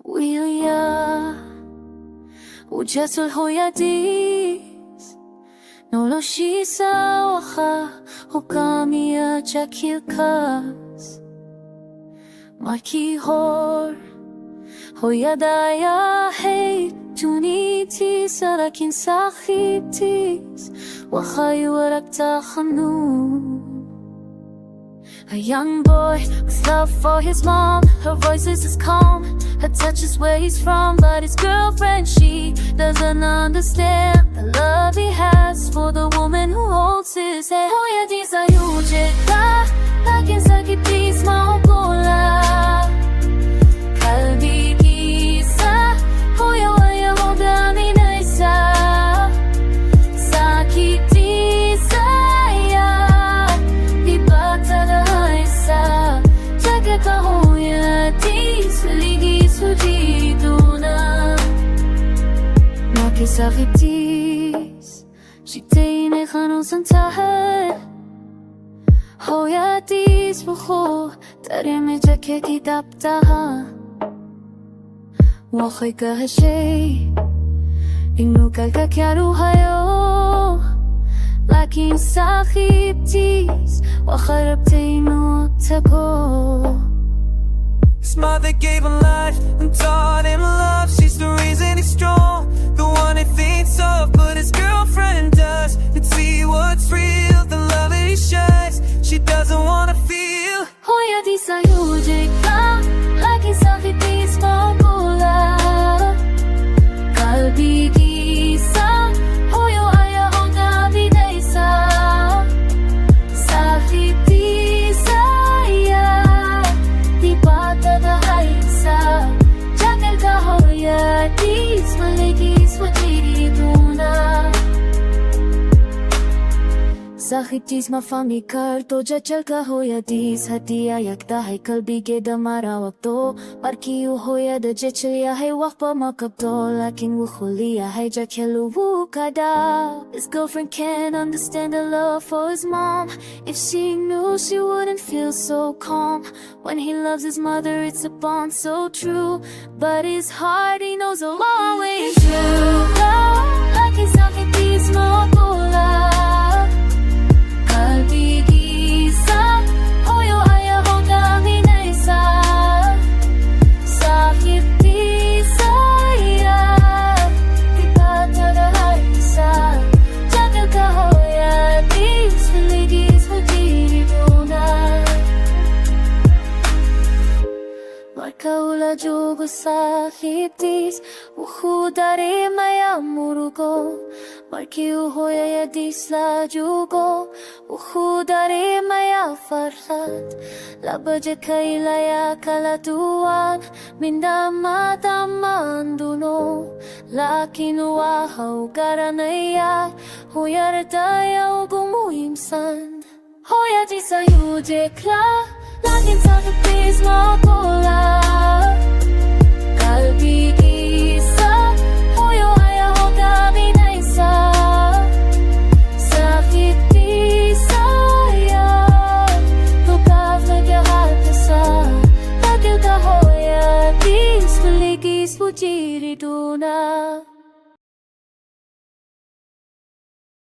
ويا وجات الهوياديس نولو شيسا وخا وكاميا جاكيل كاس ماركي هور هويادايا هي تونيتيس لكن صاحبتيس وخاي ورك تخنون. A young boy with love for his mom. Her voice is as calm, her touch is where he's from. But his girlfriend, she doesn't understand the love he has for the woman who holds his hand. Oh yeah, these are huge, lakin sakit mahukola. Kalbi kisa, oh yeah, waya mo dami na isa. Sakit Sakitis Shitei khano santahe Hoyatis bukho Tareme jake kitaptaha Wakhay ka hashay Inukal ka kyaru hayo Lakin sakiptis Wakharabtay no tako. His mother gave him life and taught him love. She's the reason he's strong, the one he thinks of. But his girlfriend does and see what's real, the love that he shares. She doesn't wanna feel. Hoya di sayujik ka, lagi sakit di smokula. Kalbi kisa, hoyo aya hoga bidaysa. Sakit di saya, di pata da haisa. Jagal ka hoya di smaligis wajiri duna. Sakhitis mafami kar to jachal ka hoya dis hatiya yakta hai kalbi ke damara wakto parkiu hoya da jachliya hai waqpa makabto lakin wo khuliya hai jakhelu wu kada. His girlfriend can't understand the love for his mom. If she knew, she wouldn't feel so calm. When he loves his mother, it's a bond so true, but his heart, he knows will always true. Lakin sakhitis mawakula. Kalbi kisa, hoyo aya hogami na isa. Sakit di saya, di pata isa. Jagal ka hoya dis, filigis hujiri duna. Markaula jugo sakit dis, uhudare maya murugo. Markiu hoya ya dis la jugo, uhudare maya farhat. Labaje kailaya kalatuan, minda mata manduno. Lakin wahau garanaya, huyar tayo gumuhimsan. Hoya di sayujik la, lakin sakit dis makola. Kalbi kisa, hoyo aya hogami na isa. Sakit di saya, tukav nagyahatasa. Tagil ka hoya dis, paligis pujiri duna.